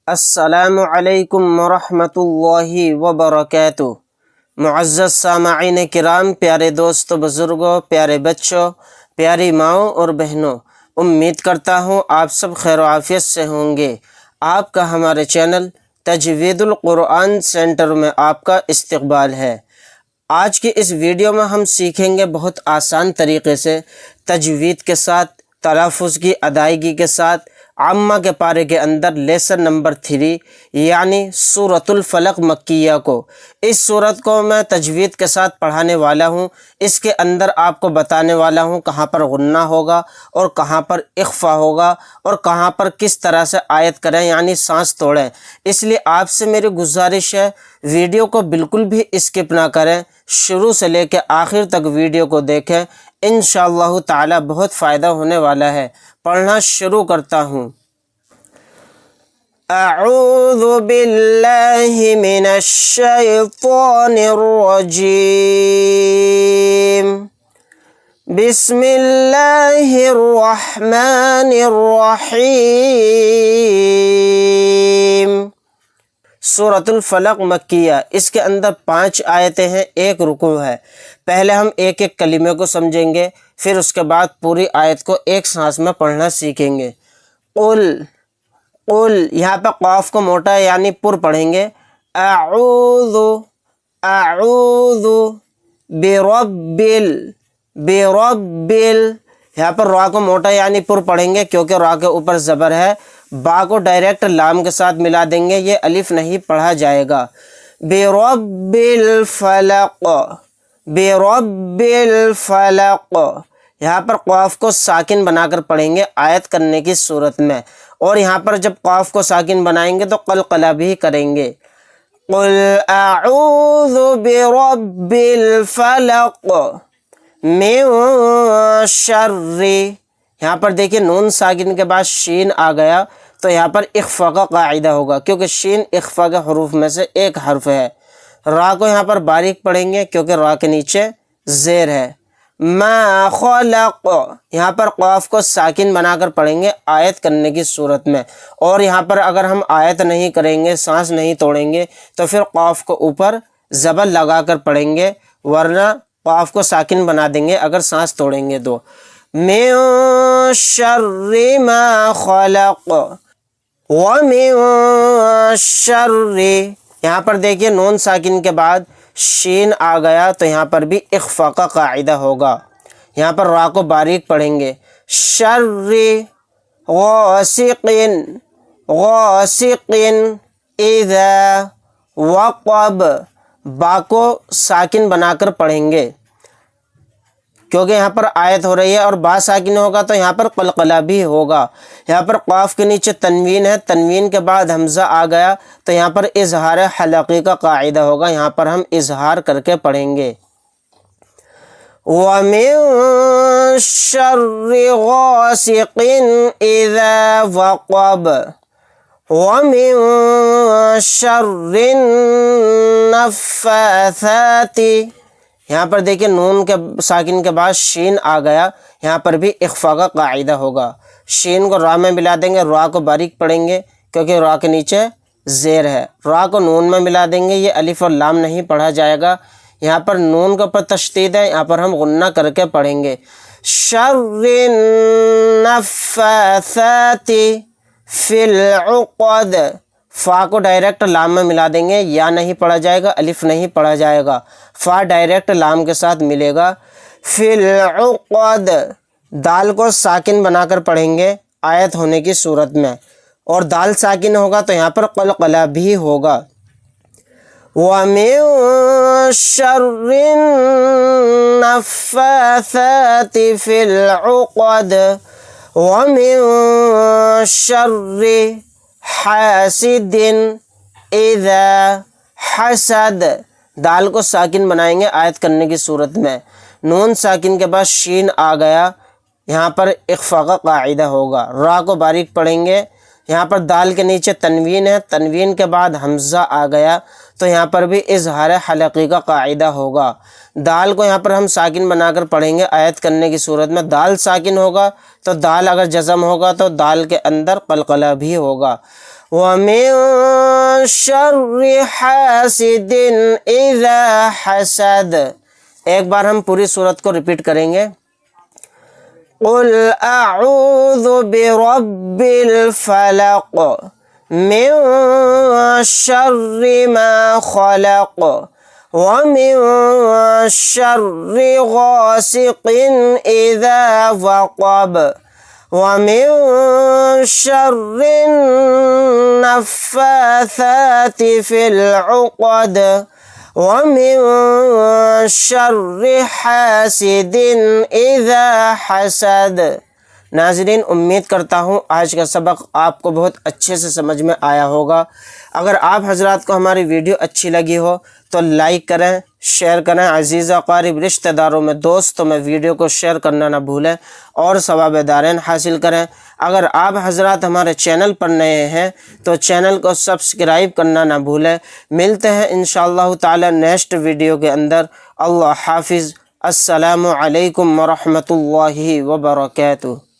السلام علیکم ورحمۃ اللہ وبرکاتہ۔ معزز سامعین کرام، پیارے دوستو، بزرگوں، پیارے بچوں، پیاری ماؤں اور بہنوں، امید کرتا ہوں آپ سب خیر و عافیت سے ہوں گے۔ آپ کا ہمارے چینل تجوید القرآن سینٹر میں آپ کا استقبال ہے۔ آج کی اس ویڈیو میں ہم سیکھیں گے بہت آسان طریقے سے تجوید کے ساتھ، تلفظ کی ادائیگی کے ساتھ، عامہ کے پارے کے اندر لیسن نمبر 3 یعنی سورۃ الفلق مکیہ کو۔ اس سورت کو میں تجوید کے ساتھ پڑھانے والا ہوں۔ اس کے اندر آپ کو بتانے والا ہوں کہاں پر غنہ ہوگا اور کہاں پر اخفا ہوگا اور کہاں پر کس طرح سے آیت کریں یعنی سانس توڑیں۔ اس لیے آپ سے میری گزارش ہے ویڈیو کو بالکل بھی اسکپ نہ کریں، شروع سے لے کے آخر تک ویڈیو کو دیکھیں، انشاءاللہ تعالی بہت فائدہ ہونے والا ہے۔ پڑھنا شروع کرتا ہوں۔ اعوذ باللہ من الشیطان الرجیم، بسم اللہ الرحمن الرحیم۔ سورۃ الفلق مکیہ، اس کے اندر 5 آیتیں ہیں، 1 رکوع ہے۔ پہلے ہم ایک ایک کلمے کو سمجھیں گے، پھر اس کے بعد پوری آیت کو ایک سانس میں پڑھنا سیکھیں گے۔ قل، قل، یہاں پہ قاف کو موٹا یعنی پر پڑھیں گے۔ اعوذ، اعوذ برب برب، یہاں پر را کو موٹا یعنی پر پڑھیں گے کیونکہ را کے اوپر زبر ہے۔ با کو ڈائریکٹ لام کے ساتھ ملا دیں گے، یہ الف نہیں پڑھا جائے گا۔ برب الفلق، برب الفلق، یہاں پر قاف کو ساکن بنا کر پڑھیں گے آیت کرنے کی صورت میں، اور یہاں پر جب قاف کو ساکن بنائیں گے تو قلقلہ بھی کریں گے۔ قل اعوذ برب الفلق من شر، یہاں پر دیکھیں نون ساکن کے بعد شین آ گیا تو یہاں پر اخفا کا قاعدہ ہوگا کیونکہ شین اخفا کے حروف میں سے ایک حرف ہے۔ را کو یہاں پر باریک پڑھیں گے کیونکہ را کے نیچے زیر ہے۔ ما خلق، یہاں پر قاف کو ساکن بنا کر پڑھیں گے آیت کرنے کی صورت میں، اور یہاں پر اگر ہم آیت نہیں کریں گے، سانس نہیں توڑیں گے تو پھر قاف کو اوپر زبر لگا کر پڑھیں گے، ورنہ قاف کو ساکن بنا دیں گے اگر سانس توڑیں گے تو۔ من شر ما خلق ومن شر، یہاں پر دیکھیے نون ساکن کے بعد شین آ گیا تو یہاں پر بھی اخفا کا قاعدہ ہوگا، یہاں پر را کو باریک پڑھیں گے۔ شر غاسق، غاسق اذا وقب، با کو ساکن بنا کر پڑھیں گے کیونکہ یہاں پر آیت ہو رہی ہے اور با ساکن ہوگا تو یہاں پر قلقلہ بھی ہوگا۔ یہاں پر قاف کے نیچے تنوین ہے، تنوین کے بعد حمزہ آ گیا تو یہاں پر اظہار حلقی کا قاعدہ ہوگا، یہاں پر ہم اظہار کر کے پڑھیں گے۔ وَمِن شَرِّ غَاسِقٍ إِذَا وَقَبَ وَمِن شَرِّ النَّفَّاثَاتِ، یہاں پر دیکھیں نون کے ساکن کے بعد شین آ گیا، یہاں پر بھی اخفا کا قاعدہ ہوگا۔ شین کو را میں ملا دیں گے، را کو باریک پڑھیں گے کیونکہ را کے نیچے زیر ہے۔ را کو نون میں ملا دیں گے، یہ الف اور لام نہیں پڑھا جائے گا، یہاں پر نون کے اوپر تشدید ہے، یہاں پر ہم غنہ کر کے پڑھیں گے۔ شر النفاثات فی العقد، فا کو ڈائریکٹ لام میں ملا دیں گے، یا نہیں پڑھا جائے گا، الف نہیں پڑھا جائے گا، فا ڈائریکٹ لام کے ساتھ ملے گا۔ فی العقد، دال کو ساکن بنا کر پڑھیں گے آیت ہونے کی صورت میں، اور دال ساکن ہوگا تو یہاں پر قلقلہ بھی ہوگا۔ وَمِن شَرِّ النَّفَّاثَاتِ فِي الْعُقَدِ وَمِن شَرِّ حَاسِدٍ إِذَا حَسَدَ، دال کو ساکن بنائیں گے آیت کرنے کی صورت میں، نون ساکن کے بعد شین آ گیا، یہاں پر اخفا کا قاعدہ ہوگا، را کو باریک پڑھیں گے، یہاں پر دال کے نیچے تنوین ہے، تنوین کے بعد حمزہ آ گیا تو یہاں پر بھی اظہار حلقی کا قاعدہ ہوگا۔ دال کو یہاں پر ہم ساکن بنا کر پڑھیں گے آیت کرنے کی صورت میں، دال ساکن ہوگا تو دال اگر جزم ہوگا تو دال کے اندر قلقلہ بھی ہوگا۔ وَمِن شَرِّ حَاسِدٍ إِذَا حَسَدَ۔ ایک بار ہم پوری سورت کو ریپیٹ کریں گے۔ قُلْ أَعُوذُ بِرَبِّ الْفَلَقِ مِن شَرِّ مَا خَلَقَ وَمِن شَرِّ غَاسِقٍ إِذَا وَقَبَ وَمِن شَرِّ النَّفَّاثَاتِ فِي الْعُقَدِ وَمِن شَرِّ حَاسِدٍ إِذَا حَسَدَ۔ ناظرین، امید کرتا ہوں آج کا سبق آپ کو بہت اچھے سے سمجھ میں آیا ہوگا۔ اگر آپ حضرات کو ہماری ویڈیو اچھی لگی ہو تو لائک کریں، شیئر کریں، عزیز اقارب رشتہ داروں میں، دوستوں میں ویڈیو کو شیئر کرنا نہ بھولیں اور ثواب دارین حاصل کریں۔ اگر آپ حضرات ہمارے چینل پر نئے ہیں تو چینل کو سبسکرائب کرنا نہ بھولیں۔ ملتے ہیں انشاءاللہ تعالی نیکسٹ ویڈیو کے اندر۔ اللہ حافظ۔ السلام علیکم ورحمۃ اللہ وبرکاتہ۔